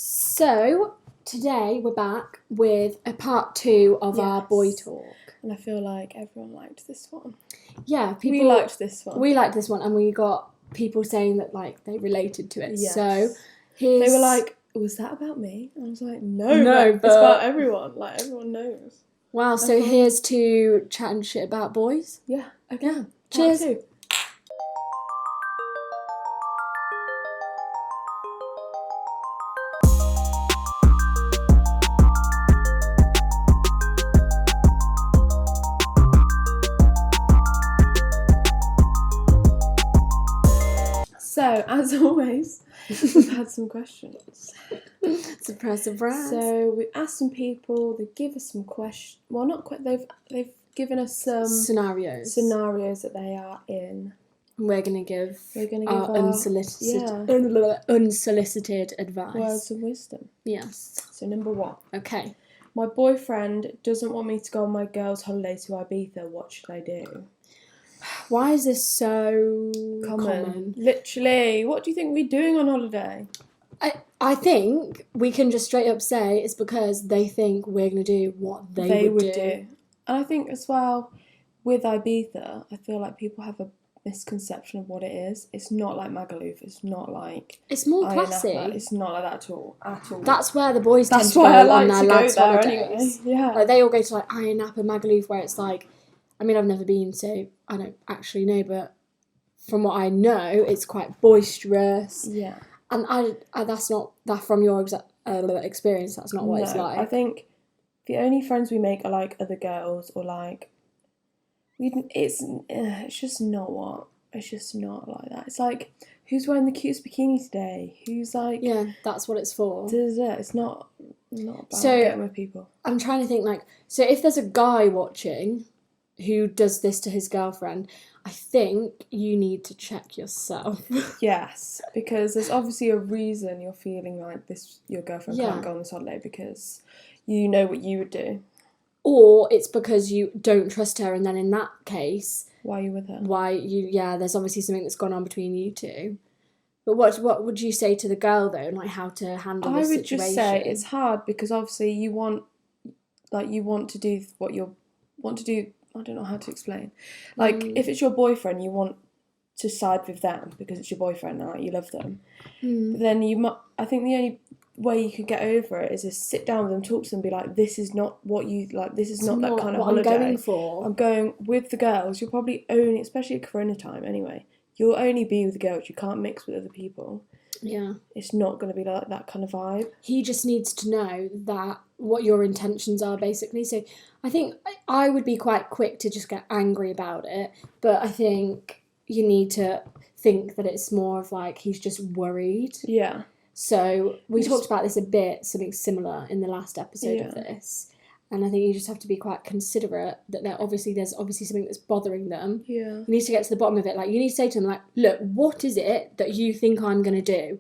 So, today we're back with a part 2 of our boy talk. And I feel like everyone liked this one. Yeah, we liked this one. We liked this one, and we got people saying that like they related to it. Yes. So, they were like, was that about me? And I was like, no, but it's about everyone. Like, everyone knows. Wow, so here's to chatting shit about boys. Yeah, okay. Yeah. Cheers. So, as always, we've had some questions. Surprise, surprise. So, we asked some people, they give us some questions. Well, not quite, they've given us some scenarios that they are in. We're going to give our unsolicited advice. Words of wisdom. Yes. So, number 1. Okay. My boyfriend doesn't want me to go on my girls' holiday to Ibiza. What should I do? Why is this so common? Literally. What do you think we're doing on holiday? I think we can just straight up say it's because they think we're going to do what they would do. And I think as well, with Ibiza, I feel like people have a misconception of what it is. It's not like Magaluf. It's not like... It's more classy. It's not like that at all. That's where the boys tend to go on their lads' holidays. Anyway. Yeah. Like, they all go to like Ayia Napa, Magaluf, where it's like... I mean, I've never been, so I don't actually know, but from what I know, it's quite boisterous. Yeah. And I that's not... That from your experience, that's not what it's like. I think the only friends we make are like other girls or like... It's just not it's just not like that. It's like, who's wearing the cutest bikini today? Who's like... Yeah, that's what it's for. It's not about getting with people. I'm trying to think like... So if there's a guy watching who does this to his girlfriend, I think you need to check yourself. Yes, because there's obviously a reason you're feeling like this. Your girlfriend can't go on this holiday because you know what you would do. Or it's because you don't trust her, and then in that case... Why are you with her? There's obviously something that's gone on between you two. But what would you say to the girl, though, and like how to handle this situation? I would just say it's hard because obviously you want to do what you want to do. I don't know how to explain. Like, if it's your boyfriend, you want to side with them because it's your boyfriend and like, you love them. But then I think the only way you could get over it is to sit down with them, talk to them, be like, this is not what you like. This is not that kind of holiday. I'm going for. I'm going with the girls. You'll probably only, especially at Corona time anyway, you'll only be with the girls. You can't mix with other people. Yeah. It's not going to be like that kind of vibe. He just needs to know that what your intentions are, basically. So I think I would be quite quick to just get angry about it, but I think you need to think that it's more of like he's just worried. Yeah. So we talked about this a bit, something similar in the last episode of this. And I think you just have to be quite considerate that there's obviously something that's bothering them. Yeah. You need to get to the bottom of it. Like, you need to say to them, like, look, what is it that you think I'm going to do?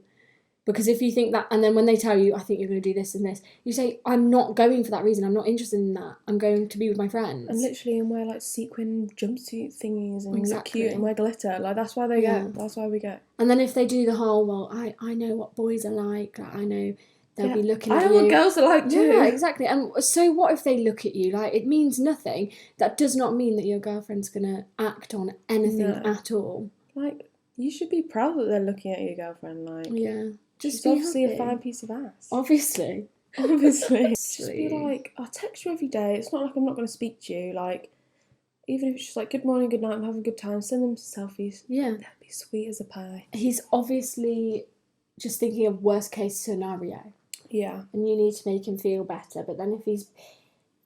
Because if you think that, and then when they tell you, I think you're going to do this and this, you say, I'm not going for that reason. I'm not interested in that. I'm going to be with my friends. And literally, and wear like sequin jumpsuit thingies and look cute and wear glitter. Like, that's why they go. That's why we go. And then if they do the whole, well, I know what boys are like I know they'll be looking at you. I know what girls are like too. Yeah, exactly. And so what if they look at you? Like, it means nothing. That does not mean that your girlfriend's going to act on anything at all. Like, you should be proud that they're looking at your girlfriend. Like, yeah. She's obviously a fine piece of ass. Obviously. Just be like, I'll text you every day. It's not like I'm not going to speak to you. Like, even if it's just like, good morning, good night, I'm having a good time, send them selfies. Yeah. That'd be sweet as a pie. He's obviously just thinking of worst case scenario. Yeah. And you need to make him feel better. But then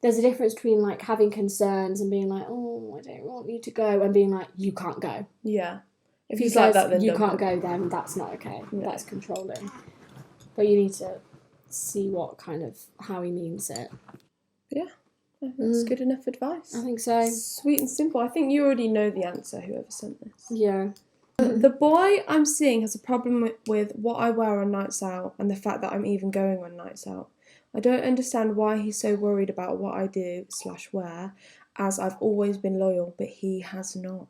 there's a difference between like having concerns and being like, oh, I don't want you to go, and being like, you can't go. Yeah. If he says like that, then you can't go, then that's not okay. Yeah. That's controlling. But you need to see how he means it. Yeah. That's good enough advice. I think so. Sweet and simple. I think you already know the answer, whoever sent this. Yeah. The boy I'm seeing has a problem with what I wear on nights out and the fact that I'm even going on nights out. I don't understand why he's so worried about what I do / wear, as I've always been loyal, but he has not.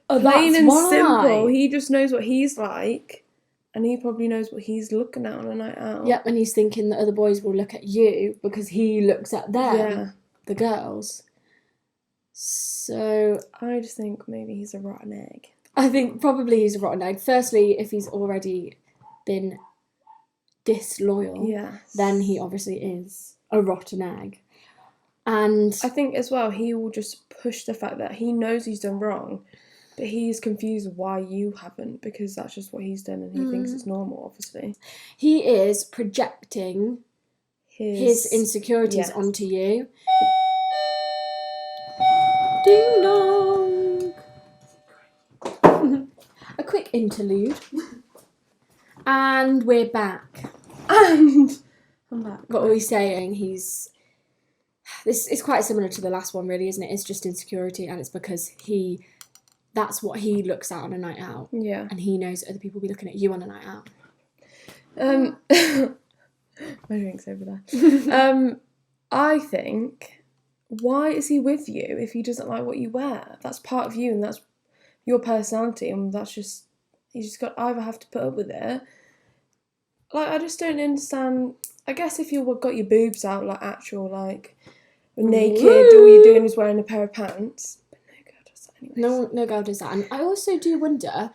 Plain and simple. He just knows what he's like, And he probably knows what he's looking at on a night out. Yep, and he's thinking that other boys will look at you because he looks at them, Yeah. the girls. So I just think maybe he's a rotten egg. I think probably he's a rotten egg. Firstly, if he's already been disloyal, then he obviously is a rotten egg. And I think as well, he will just push the fact that he knows he's done wrong, but he's confused why you haven't, because that's just what he's done and he thinks it's normal, obviously. He is projecting his insecurities onto you. Ding dong! A quick interlude. And we're back. And I'm back. What were we saying? This is quite similar to the last one, really, isn't it? It's just insecurity, and it's because that's what he looks at on a night out. Yeah. And he knows other people will be looking at you on a night out. My drink's over there. I think, why is he with you if he doesn't like what you wear? That's part of you and that's your personality, and that's just, you just either have to put up with it. Like, I just don't understand. I guess if you've got your boobs out, like actual, like, naked, all you're doing is wearing a pair of pants. But no girl does that anyway. No girl does that. And I also do wonder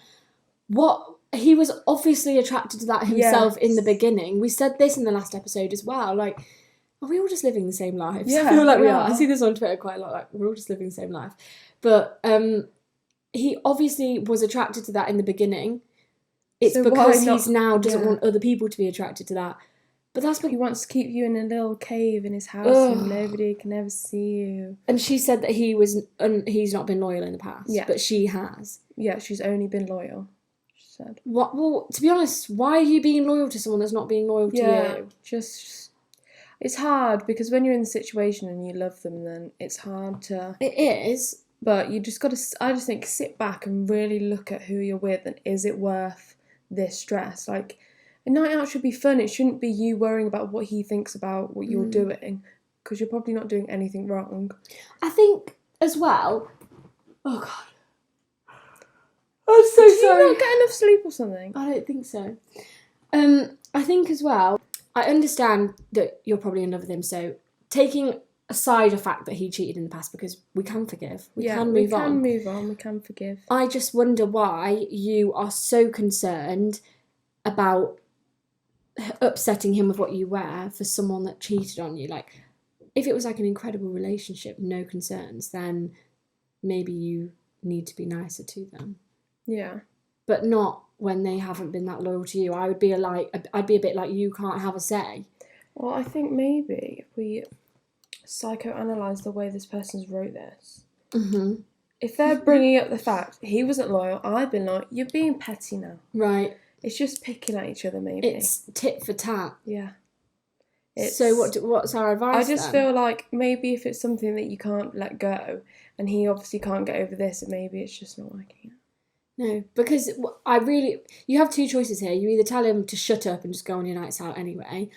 what... He was obviously attracted to that himself in the beginning. We said this in the last episode as well. Like, are we all just living the same lives? Yeah, I feel like we are. I see this on Twitter quite a lot. Like, we're all just living the same life. But he obviously was attracted to that in the beginning. It's so because he's now doesn't want other people to be attracted to that. But that's what he wants to keep you in a little cave in his house and nobody can ever see you. And she said that he's not been loyal in the past. Yeah. But she has. Yeah, she's only been loyal. Said. What? Well, to be honest, why are you being loyal to someone that's not being loyal to you? Just it's hard because when you're in the situation and you love them, then it's hard to. It is, but you just got to. I just think sit back and really look at who you're with and is it worth this stress? Like, a night out should be fun. It shouldn't be you worrying about what he thinks about what you're doing, because you're probably not doing anything wrong. I think as well. Oh God. I'm so Did sorry. you not get enough sleep or something? I don't think so. I think as well, I understand that you're probably in love with him, so taking aside the fact that he cheated in the past, because we can forgive. We can move on. We can forgive. I just wonder why you are so concerned about upsetting him with what you wear for someone that cheated on you. Like, if it was like an incredible relationship, no concerns, then maybe you need to be nicer to them. Yeah. But not when they haven't been that loyal to you. I'd be a bit like, you can't have a say. Well, I think maybe if we psychoanalyse the way this person's wrote this, if they're bringing up the fact he wasn't loyal, I've been like, you're being petty now. Right. It's just picking at each other, maybe. It's tit for tat. Yeah. So what's our advice? I just feel like maybe if it's something that you can't let go, and he obviously can't get over this, maybe it's just not working out. No, because you have two choices here. You either tell him to shut up and just go on your nights out anyway,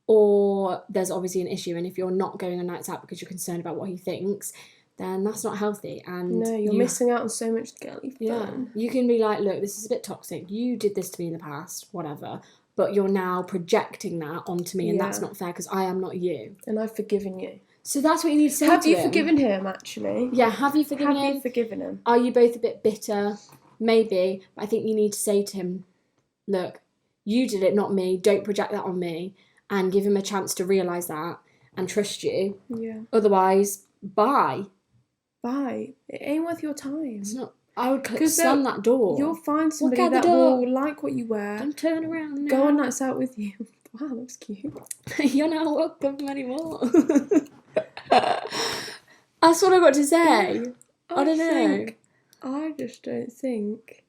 or there's obviously an issue, and if you're not going on nights out because you're concerned about what he thinks, then that's not healthy. And no, you're missing out on so much girly fun. Yeah, you can be like, look, this is a bit toxic. You did this to me in the past, whatever, but you're now projecting that onto me, and that's not fair because I am not you. And I've forgiven you. So that's what you need to say to him. Have you forgiven him, actually? Yeah, have you forgiven him? Have you forgiven him? Are you both a bit bitter? Maybe, but I think you need to say to him, look, you did it, not me. Don't project that on me, and give him a chance to realise that and trust you. Yeah. Otherwise, bye. Bye. It ain't worth your time. It's not. I would slam that door. You'll find somebody that will like what you wear. Don't turn around now. Go on nights out with you. Wow, that's cute. You're not welcome anymore. That's what I got to say. I don't know. I just don't think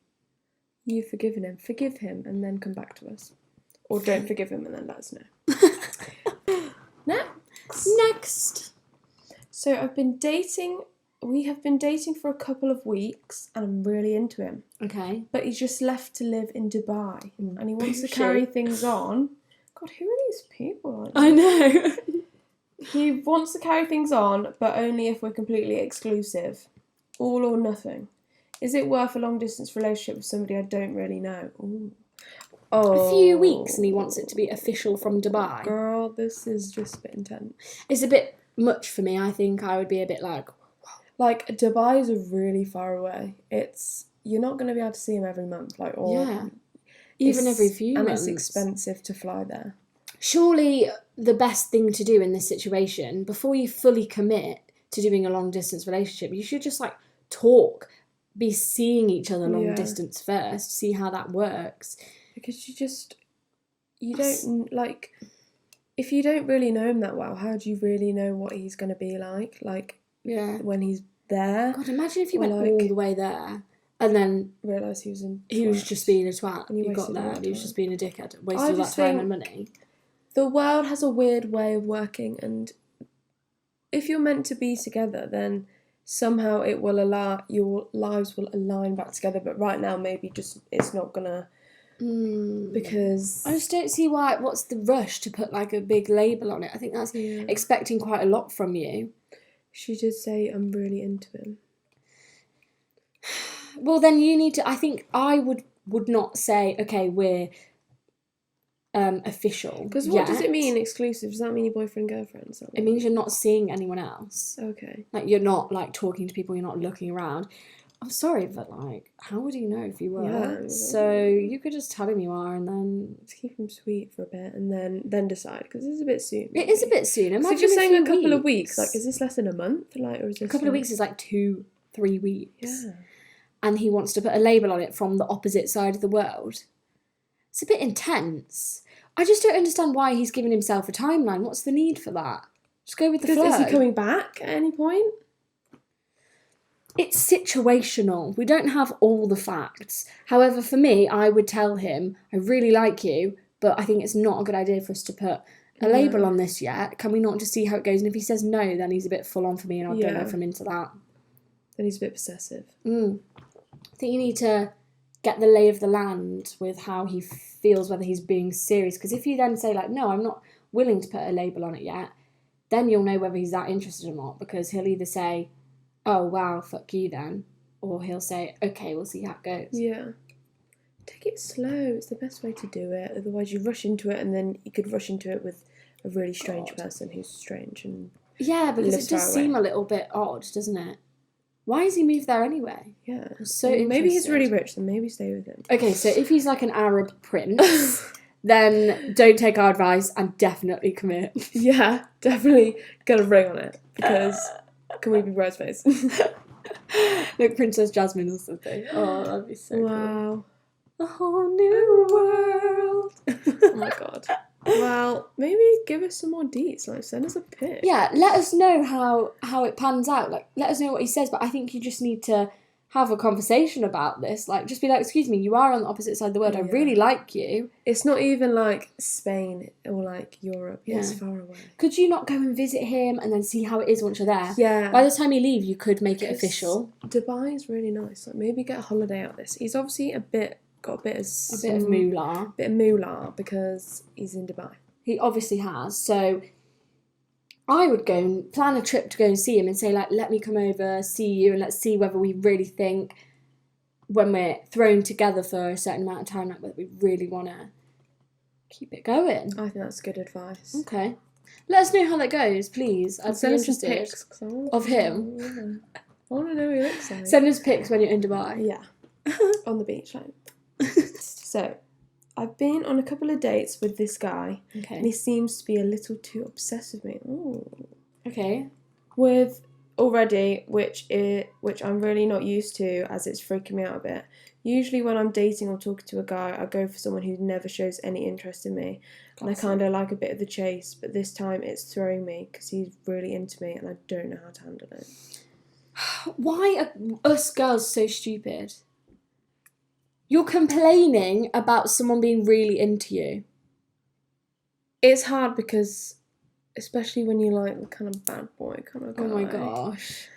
you've forgiven him. Forgive him and then come back to us. Or don't forgive him and then let us know. Next. So we have been dating for a couple of weeks and I'm really into him. Okay. But he's just left to live in Dubai and he wants to carry things on. God, who are these people? I know. He wants to carry things on, but only if we're completely exclusive. All or nothing. Is it worth a long-distance relationship with somebody I don't really know? Ooh. a few weeks, and he wants it to be official from Dubai. Girl, this is just a bit intense. It's a bit much for me. I think I would be a bit like... Like, Dubai is really far away. You're not going to be able to see him every month. Like, or even every few months. And it's expensive to fly there. Surely the best thing to do in this situation, before you fully commit to doing a long-distance relationship, you should just, like, talk, be seeing each other long-distance first, see how that works. Because you don't, like, if you don't really know him that well, how do you really know what he's going to be like? Like, when he's there. God, imagine if you went all the way there and then realised he was just being a twat. And you got there and he was just being a dickhead, wasting all that time and money. The world has a weird way of working, and if you're meant to be together, then somehow it will allow your lives will align back together. But right now, maybe just it's not gonna. Because I just don't see what's the rush to put like a big label on it. I think that's expecting quite a lot from you. She did say, I'm really into him. Well, then you need to... I think I would not say, okay, we're official. Because what does it mean, exclusive? Does that mean your boyfriend, girlfriend? It means you're not seeing anyone else. Okay. Like, you're not, like, talking to people, you're not looking around. I'm sorry, but, like, how would he know if you were? Yeah. So you could just tell him you are and then... Just keep him sweet for a bit and then decide, because it's a bit soon. It is a bit soon. Imagine so if you're saying a couple of weeks, like, is this less than a month? Like, or is this... A couple of weeks is, like, 2-3 weeks. Yeah. And he wants to put a label on it from the opposite side of the world. It's a bit intense. I just don't understand why he's giving himself a timeline. What's the need for that? Just go with the flow. Is he coming back at any point? It's situational. We don't have all the facts. However, for me, I would tell him, I really like you, but I think it's not a good idea for us to put a label on this yet. Can we not just see how it goes? And if he says no, then he's a bit full on for me, and I don't know if I'm into that. Then he's a bit possessive. I think you need to get the lay of the land with how he feels, whether he's being serious. Because if you then say, like, no, I'm not willing to put a label on it yet, then you'll know whether he's that interested or not. Because he'll either say, oh, wow, fuck you then. Or he'll say, okay, we'll see how it goes. Yeah. Take it slow. It's the best way to do it. Otherwise you rush into it, and then you could rush into it with a really strange person who's strange. And yeah, because it does seem a little bit odd, doesn't it? Why has he moved there anyway? Yeah. So maybe he's really rich, then maybe stay with him. Okay, so if he's like an Arab prince, then don't take our advice and definitely commit. Yeah, definitely get a ring on it, because can we be bridesmaids? Like Princess Jasmine or something. Oh, that'd be so cool. A whole new world. Oh my god. Well, maybe give us some more deets. Like, send us a pic. Yeah, let us know how it pans out. Like, let us know what he says. But I think you just need to have a conversation about this. Like, just be like, excuse me, you are on the opposite side of the world. I really like you. It's not even like Spain or like Europe. Yeah. It's far away. Could you not go and visit him and then see how it is once you're there? Yeah. By the time you leave, you could make it official. Dubai is really nice. Like, maybe get a holiday out of this. He's obviously got a bit of moolah. Bit of moolah because he's in Dubai. He obviously has. So I would go and plan a trip to go and see him and say, like, let me come over, see you, and let's see whether we really think, when we're thrown together for a certain amount of time, like, whether we really want to keep it going. I think that's good advice. Okay. Let us know how that goes, please. I'd be interested pics, of him. I want to know what he looks like. Send us pics when you're in Dubai. Yeah. On the beach, like. So, I've been on a couple of dates with this guy, and he seems to be a little too obsessed with me. Ooh. Okay. With already, which I'm really not used to, as it's freaking me out a bit. Usually when I'm dating or talking to a guy, I go for someone who never shows any interest in me. And I kind of like a bit of the chase, but this time it's throwing me because he's really into me and I don't know how to handle it. Why are us girls so stupid? You're complaining about someone being really into you. It's hard because, especially when you like the kind of bad boy kind of guy. Oh my gosh.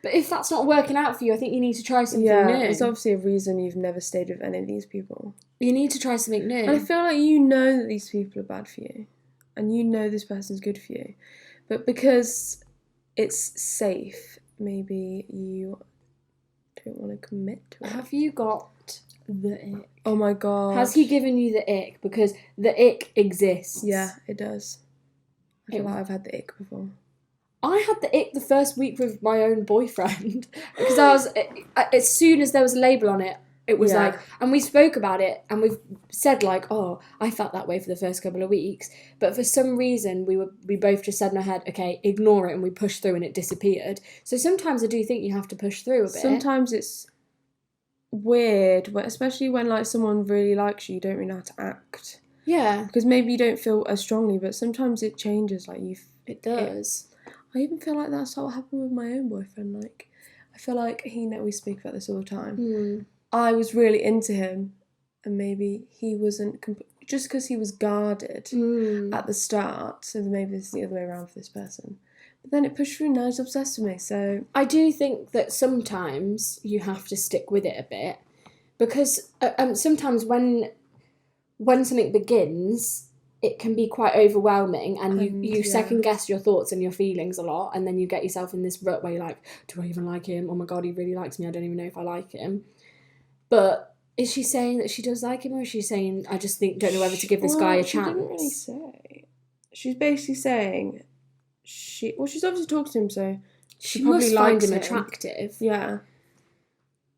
But if that's not working out for you, I think you need to try something new. Yeah, it's obviously a reason you've never stayed with any of these people. You need to try something new. And I feel like you know that these people are bad for you. And you know this person's good for you. But because it's safe, maybe you don't want to commit to it. Have you got the ick? Oh my god. Has he given you the ick? Because the ick exists. Yeah, it does. I feel like I've had the ick before. I had the ick the first week with my own boyfriend because I was, as soon as there was a label on it, it was like, and we spoke about it and we've said like, oh, I felt that way for the first couple of weeks, but for some reason we both just said in our head, okay, ignore it, and we pushed through and it disappeared. So sometimes I do think you have to push through a bit. Sometimes it's weird, especially when like someone really likes you, you don't really know how to act. Yeah. Because maybe you don't feel as strongly, but sometimes it changes. Like it does. I even feel like that's what happened with my own boyfriend. Like, I feel like we speak about this all the time. I was really into him, and maybe he wasn't, just because he was guarded at the start, so maybe it's the other way around for this person. But then it pushed through, now he's obsessed with me, so... I do think that sometimes you have to stick with it a bit, because sometimes when something begins, it can be quite overwhelming, and you second guess your thoughts and your feelings a lot, and then you get yourself in this rut where you're like, do I even like him? Oh my god, he really likes me, I don't even know if I like him. But is she saying that she does like him, or is she saying, I just don't know whether to give this guy a chance? She didn't really say. She's basically saying, she's obviously talking to him, so she must find him attractive. Yeah.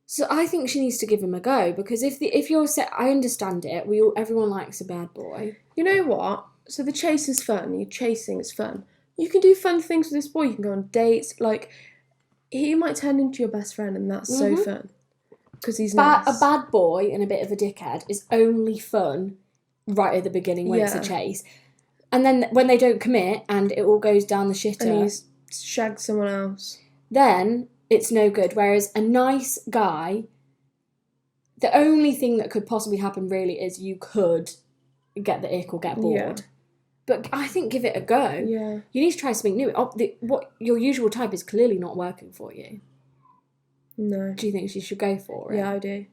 So I think she needs to give him a go, because if you're set, I understand it. Everyone likes a bad boy. You know what? So the chase is fun. You're chasing, it's fun. You can do fun things with this boy. You can go on dates. Like, he might turn into your best friend, and that's so fun. Because he's nice. A bad boy and a bit of a dickhead is only fun right at the beginning when it's a chase. And then when they don't commit and it all goes down the shitter... And he's shagged someone else. Then it's no good. Whereas a nice guy, the only thing that could possibly happen really is you could get the ick or get bored. Yeah. But I think give it a go. Yeah. You need to try something new. What your usual type is clearly not working for you. No. Do you think she should go for it? Yeah, I do.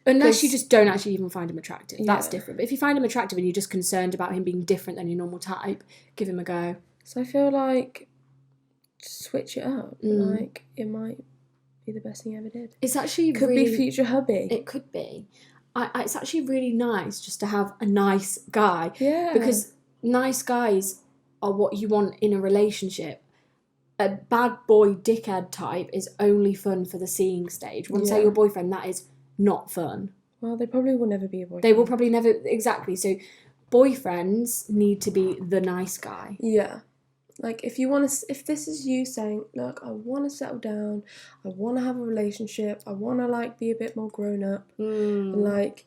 Unless you just don't actually even find him attractive. That's different. But if you find him attractive and you're just concerned about him being different than your normal type, give him a go. So I feel like switch it up. Like, it might be the best thing you ever did. It's actually could be future hubby. It could be. It's actually really nice just to have a nice guy. Yeah. Because nice guys are what you want in a relationship. A bad boy dickhead type is only fun for the seeing stage. Once they're your boyfriend, that is not fun. Well, they probably will never be a boyfriend. They will probably never... Exactly. So boyfriends need to be the nice guy. Yeah. Like, if this is you saying, look, I want to settle down, I want to have a relationship, I want to, like, be a bit more grown up, and, like,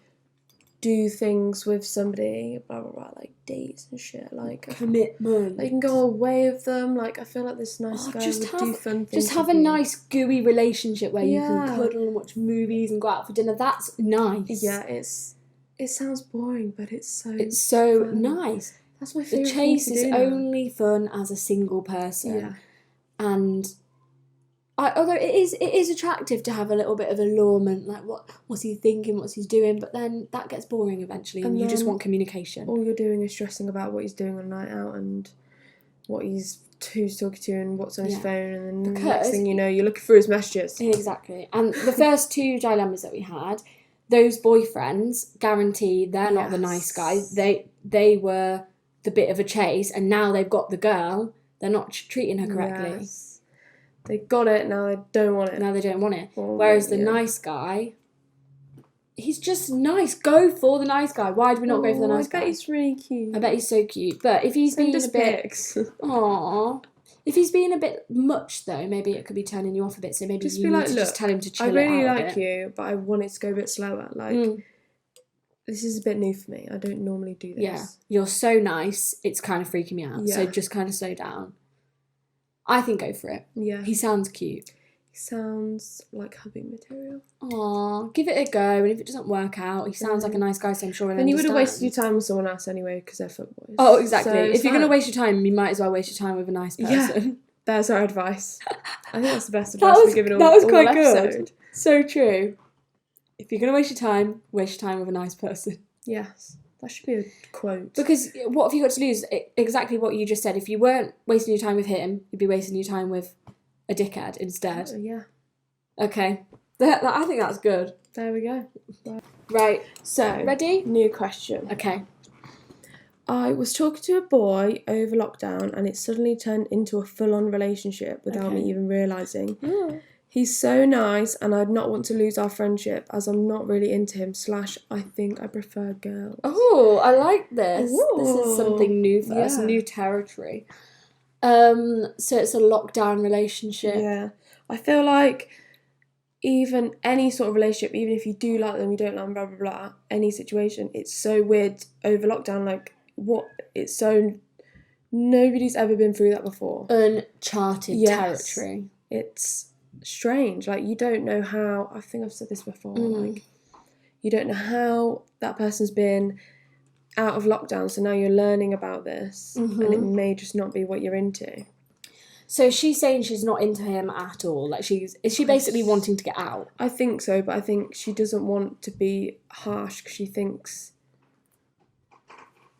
do things with somebody, blah, blah, blah, like, dates and shit, like... Commitment. Like, you can go away with them, like, I feel like this nice guy would do fun things. Just have a nice, gooey relationship where you can cuddle and watch movies and go out for dinner. That's nice. Yeah, it sounds boring, but it's so fun. Nice. That's my favourite. The chase is only fun as a single person. Yeah. And although it is attractive to have a little bit of allurement, like what's he thinking, what's he doing, but then that gets boring eventually, and you just want communication. All you're doing is stressing about what he's doing on a night out and who's talking to and what's on his phone, and then the next thing you know, you're looking through his messages. Exactly. And the first two dilemmas that we had, those boyfriends, guarantee they're not the nice guys. They were the bit of a chase, and now they've got the girl. They're not treating her correctly. Yes. They got it, now they don't want it. Now they don't want it. Whereas the nice guy, he's just nice. Go for the nice guy. Why do we not go for the nice guy? I bet he's really cute. I bet he's so cute. But if he's being a bit... Aww. If he's being a bit much, though, maybe it could be turning you off a bit. So maybe you need to just tell him to chill out a bit. I really like you, but I want it to go a bit slower. Like, this is a bit new for me. I don't normally do this. Yeah. You're so nice, it's kind of freaking me out. Yeah. So just kind of slow down. I think go for it. Yeah. He sounds cute. He sounds like hubby material. Aww, give it a go, and if it doesn't work out, he sounds like a nice guy, so I'm sure he'll understand. And you would have wasted your time with someone else anyway, because they're fuckboys. Oh, exactly. So if you're going to waste your time, you might as well waste your time with a nice person. Yeah. There's our advice. I think that's the best advice we've given all episode. That was quite good. So true. If you're going to waste your time with a nice person. Yes. That should be a quote. Because what have you got to lose? Exactly what you just said. If you weren't wasting your time with him, you'd be wasting your time with a dickhead instead. Yeah. Okay. I think that's good. There we go. Right. Right. So, ready? New question. Okay. I was talking to a boy over lockdown and it suddenly turned into a full-on relationship without me even realising. He's so nice and I'd not want to lose our friendship as I'm not really into him / I think I prefer girls. Oh, I like this. Ooh. This is something new for us, new territory. So it's a lockdown relationship. Yeah. I feel like even any sort of relationship, even if you do like them, you don't like them, blah, blah, blah, any situation, it's so weird over lockdown. Like, it's so... Nobody's ever been through that before. Uncharted territory. It's strange. Like, you don't know how... I think I've said this before. Like, you don't know how that person's been out of lockdown, so now you're learning about this, and it may just not be what you're into. So she's saying she's not into him at all. Like, is she basically wanting to get out? I think so, but I think she doesn't want to be harsh because she thinks...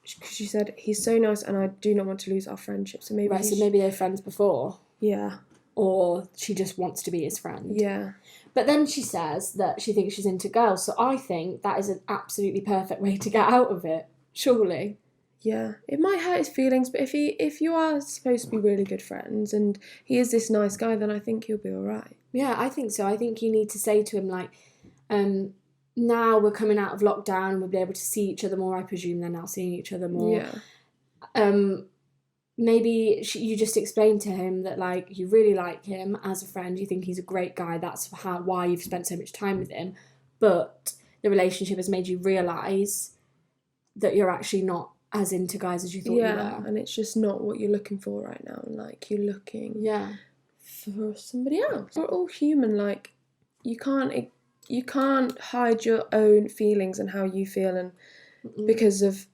Because she said, he's so nice and I do not want to lose our friendship. So maybe... Right, so maybe they're friends before. Yeah. Or she just wants to be his friend. Yeah. But then she says that she thinks she's into girls. So I think that is an absolutely perfect way to get out of it. Surely. Yeah. It might hurt his feelings, but if you are supposed to be really good friends and he is this nice guy, then I think he'll be all right. Yeah, I think so. I think you need to say to him, like, now we're coming out of lockdown, we'll be able to see each other more. I presume they're now seeing each other more. Yeah. Maybe you just explain to him that, like, you really like him as a friend, you think he's a great guy, that's why you've spent so much time with him, but the relationship has made you realise that you're actually not as into guys as you thought you were. And it's just not what you're looking for right now. Like, you're looking for somebody else. We're all human. Like, you can't hide your own feelings and how you feel and because of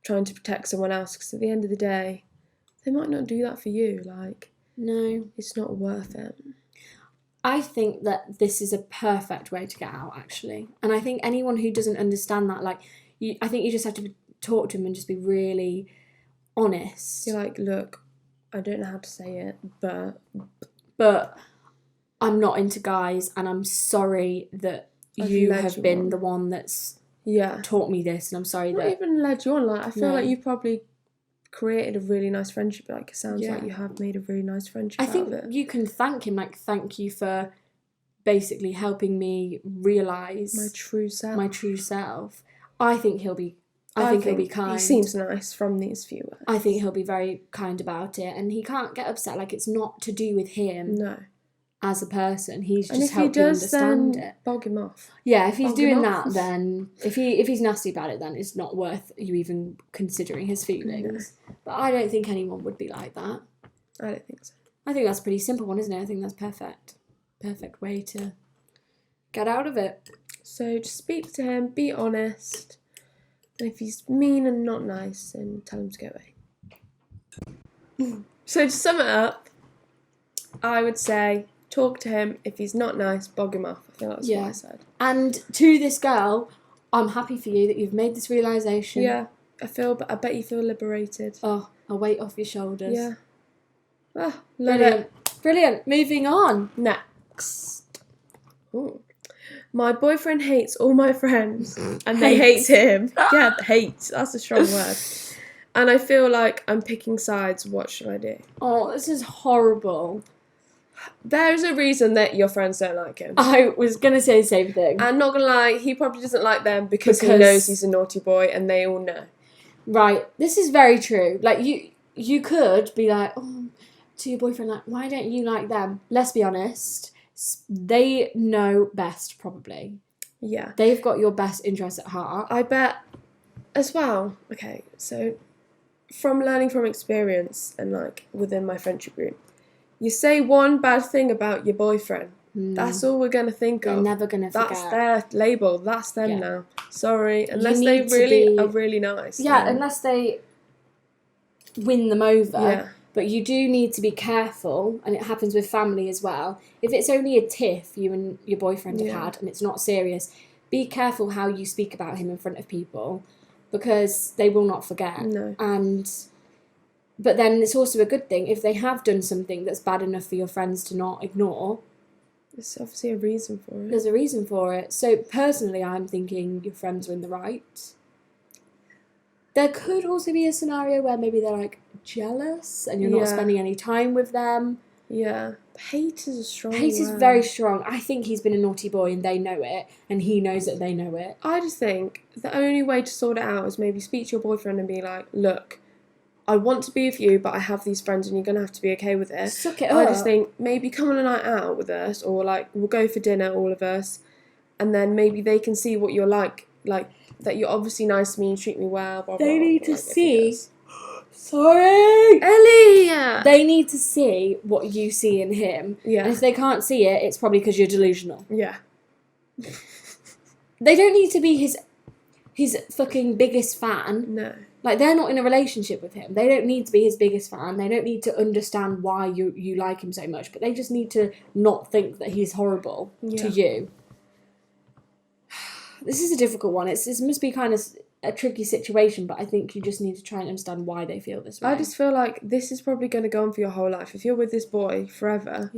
trying to protect someone else, because at the end of the day, they might not do that for you. Like, no, it's not worth it. I think that this is a perfect way to get out, actually. And I think anyone who doesn't understand that, like, I think you just have to talk to him and just be really honest. You're like, look, I don't know how to say it, but I'm not into guys, and I'm sorry that you have been the one that's taught me this, and I'm sorry not that... even led you on. Like, I feel like you've probably created a really nice friendship. Like, it sounds like you have made a really nice friendship out of it. I think you can thank him, like, thank you for basically helping me realise... My true self. I think he'll be kind. He seems nice from these few words. I think he'll be very kind about it, and he can't get upset. Like, it's not to do with him. No. As a person, he's just helped you understand it. Bog him off. Yeah, if he's doing that, then if he's nasty about it, then it's not worth you even considering his feelings. No. But I don't think anyone would be like that. I don't think so. I think that's a pretty simple one, isn't it? I think that's perfect way to get out of it. So just speak to him, be honest, and if he's mean and not nice, then tell him to go away. So to sum it up, I would say, talk to him. If he's not nice, bog him off. I think that's what I said. And to this girl, I'm happy for you that you've made this realisation. Yeah, I bet you feel liberated. Oh, a weight off your shoulders. Yeah. Ah, Brilliant. Moving on. Next. Ooh. My boyfriend hates all my friends and they hate him. Yeah, hate. That's a strong word. And I feel like I'm picking sides. What should I do? Oh, this is horrible. There's a reason that your friends don't like him. I was going to say the same thing. I'm not going to lie, he probably doesn't like them because he knows he's a naughty boy and they all know. Right, this is very true. Like, you could be like, oh, to your boyfriend, like, why don't you like them? Let's be honest, they know best, probably. Yeah. They've got your best interests at heart. I bet as well, okay, so from learning from experience and, like, within my friendship group, you say one bad thing about your boyfriend, that's all we're going to think of. They're never going to forget. That's their label. That's them now. Sorry. Unless they really are really nice. Yeah, unless they win them over. Yeah. But you do need to be careful, and it happens with family as well. If it's only a tiff you and your boyfriend have had, and it's not serious, be careful how you speak about him in front of people, because they will not forget. No. But then it's also a good thing if they have done something that's bad enough for your friends to not ignore. There's obviously a reason for it. There's a reason for it. So personally, I'm thinking your friends are in the right. There could also be a scenario where maybe they're like jealous and you're not spending any time with them. Yeah. Hate is a strong word. Hate is very strong. I think he's been a naughty boy and they know it, and he knows that they know it. I just think the only way to sort it out is maybe speak to your boyfriend and be like, look, I want to be with you, but I have these friends and you're going to have to be okay with it. Suck it up. I just think maybe come on a night out with us, or like we'll go for dinner, all of us, and then maybe they can see what you're like that you're obviously nice to me, you treat me well, blah, blah, They need blah, to see. Sorry! Ellie! They need to see what you see in him. Yeah. And if they can't see it, it's probably because you're delusional. Yeah. They don't need to be his fucking biggest fan. No. Like, they're not in a relationship with him. They don't need to be his biggest fan. They don't need to understand why you like him so much. But they just need to not think that he's horrible to you. This is a difficult one. This must be kind of a tricky situation, but I think you just need to try and understand why they feel this way. I just feel like this is probably going to go on for your whole life. If you're with this boy forever,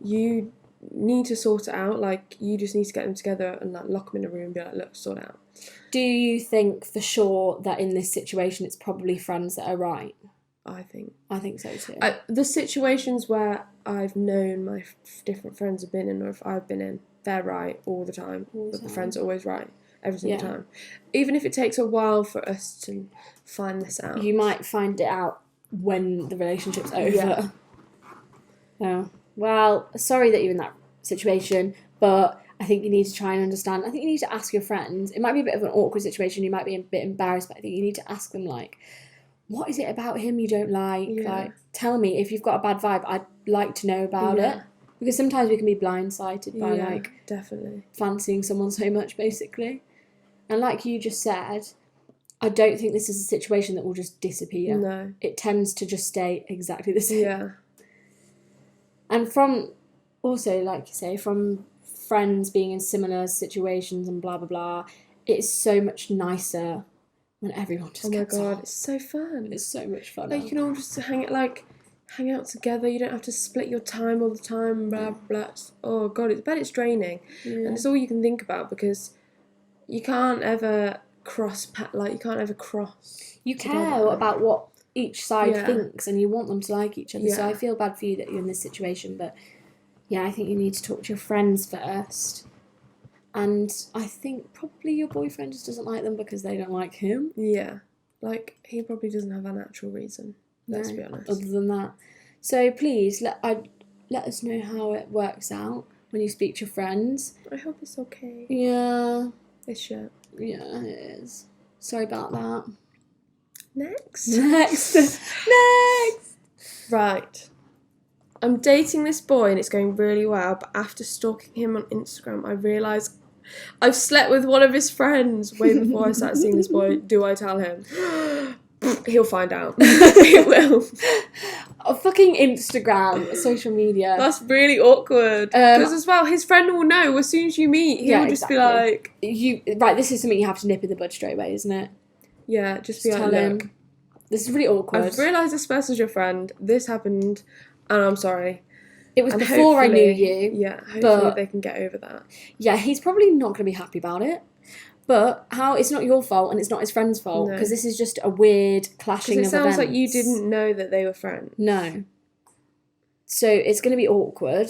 you need to sort it out. Like, you just need to get them together and like lock them in a room and be like, look, sort it out. Do you think for sure that in this situation it's probably friends that are right? I think so too. The situations where I've known my different friends have been in, or if I've been in, they're right all the time. The friends are always right every single time. Even if it takes a while for us to find this out. You might find it out when the relationship's over. Yeah. Oh. Well, sorry that you're in that situation, but I think you need to try and understand. I think you need to ask your friends. It might be a bit of an awkward situation. You might be a bit embarrassed, but I think you need to ask them, like, what is it about him you don't like? Yeah. Like, tell me. If you've got a bad vibe, I'd like to know about it. Because sometimes we can be blindsided by, like, definitely fancying someone so much, basically. And like you just said, I don't think this is a situation that will just disappear. No. It tends to just stay exactly the same. Yeah. And from, also, like you say, from friends being in similar situations and blah, blah, blah, it's so much nicer when everyone just gets on. Oh my God, it's so fun. It's so much fun. Like, you can all just hang out together. You don't have to split your time all the time. Blah blah. Oh God, it's draining, and it's all you can think about because you can't ever cross. You care about what each side thinks, and you want them to like each other. Yeah. So I feel bad for you that you're in this situation, but yeah, I think you need to talk to your friends first. And I think probably your boyfriend just doesn't like them because they don't like him. Yeah, like he probably doesn't have a natural reason. Let's be honest. Other than that, so please let us know how it works out when you speak to your friends. I hope it's okay. Yeah, It's shit. yeah, it is. Sorry about that. Next. Right. I'm dating this boy and it's going really well, but after stalking him on Instagram, I realise I've slept with one of his friends way before I started seeing this boy. Do I tell him? He'll find out. He will. Fucking Instagram, social media. That's really awkward. Because as well, his friend will know as soon as you meet. He'll just be like... This is something you have to nip in the bud straight away, isn't it? Yeah, just be like, tell look. him. This is really awkward. I've realised this person's your friend. This happened, and I'm sorry. It was before I knew you. Yeah, hopefully they can get over that. Yeah, he's probably not going to be happy about it. But it's not your fault and it's not his friend's fault because this is just a weird clashing of events. It sounds like you didn't know that they were friends. No. So it's going to be awkward,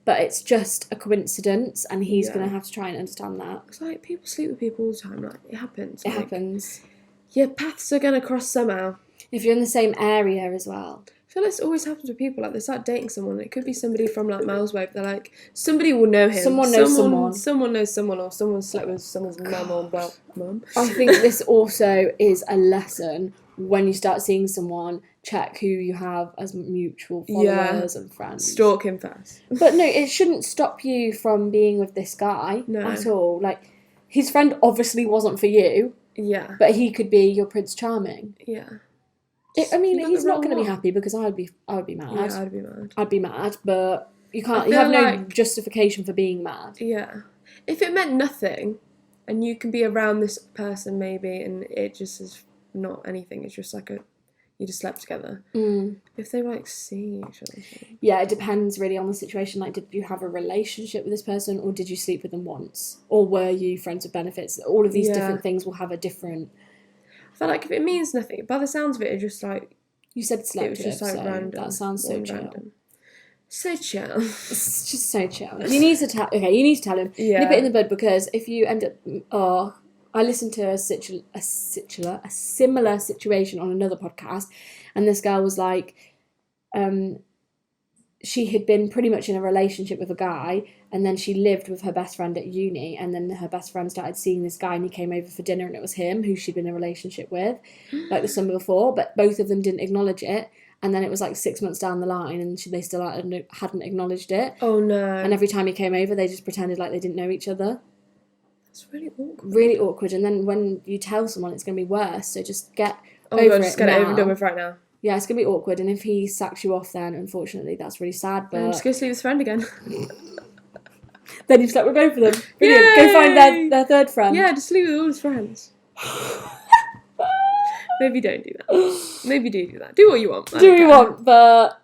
but it's just a coincidence and he's going to have to try and understand that. It's like people sleep with people all the time. Like, it happens. It happens. Your paths are going to cross somehow. If you're in the same area as well. I feel like this always happens with people. Like, they start dating someone. It could be somebody from, like, miles away. But they're like, somebody will know him. Someone knows someone. Someone knows someone, or someone slept with someone's mum or mum. I think this also is a lesson when you start seeing someone, check who you have as mutual followers and friends. Stalk him first. But no, it shouldn't stop you from being with this guy at all. Like, his friend obviously wasn't for you. Yeah. But he could be your Prince Charming. Yeah. He's not going to be happy because I would be mad. Yeah, I'd be mad. I'd be mad, but you have no justification for being mad. Yeah. If it meant nothing, and you can be around this person maybe, and it just is not anything, it's just like you just slept together. If they were, like, seeing each other. Yeah, it depends really on the situation. Like, did you have a relationship with this person, or did you sleep with them once? Or were you friends with benefits? All of these different things will have a different... I feel like if it means nothing, by the sounds of it, it just, like... You said slept it was just, like, so random. that sounds so chill. Random. So chill. It's just so chill. You need to tell... Okay, you need to tell him. Yeah. Nip it in the bud, because if you end up... Oh... I listened to a similar situation on another podcast, and this girl was like, she had been pretty much in a relationship with a guy, and then she lived with her best friend at uni, and then her best friend started seeing this guy, and he came over for dinner, and it was him who she'd been in a relationship with, like the summer before, but both of them didn't acknowledge it, and then it was like 6 months down the line, and they still hadn't acknowledged it. Oh no. And every time he came over, they just pretended like they didn't know each other. It's really awkward. Really awkward, and then when you tell someone, it's going to be worse, so just get over it just get it over and done with right now. Yeah, it's going to be awkward, and if he sacks you off, then unfortunately that's really sad, but... And just go see his friend again. Then you've slept with both of them. Brilliant. Yay! Go find their third friend. Yeah, just sleep with all his friends. Maybe don't do that. Maybe do that. Do what you want. Do what you want, but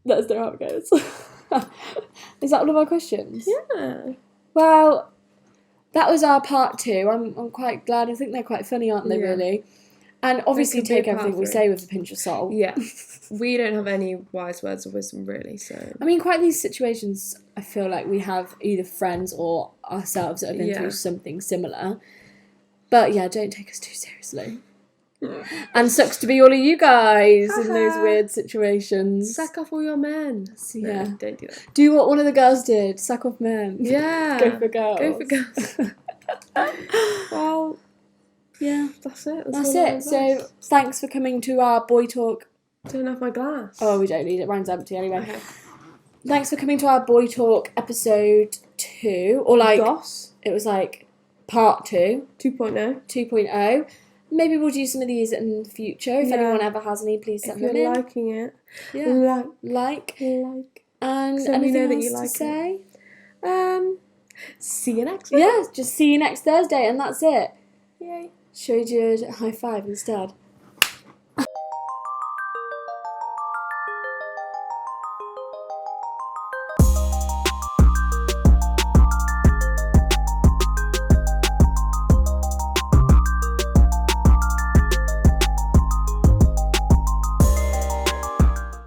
let us know how it goes. Is that all of our questions? Yeah. Well, that was our part 2. I'm quite glad. I think they're quite funny, aren't they, really? And obviously take everything we say with a pinch of salt. Yeah. We don't have any wise words of wisdom, really, so... I mean, quite these situations, I feel like we have either friends or ourselves that have been through something similar. But yeah, don't take us too seriously. And sucks to be all of you guys in those weird situations. Sack off all your men. Yeah. No, don't do that. Do what one of the girls did. Sack off men. Yeah. Go for girls. Go for girls. Well, yeah, that's it. That's it. So thanks for coming to our boy talk. Don't have my glass. Oh, we don't need it. Mine's empty anyway. Okay. Thanks for coming to our boy talk episode 2. Or like... Goss. It was like part 2. 2.0. 2.0. Maybe we'll do some of these in the future. If anyone ever has any, please send them in. If you're liking it. Yeah. Like. And so anything we know that else you like to say? See you next week. Yeah, just see you next Thursday, and that's it. Yay. Should we do a high five instead?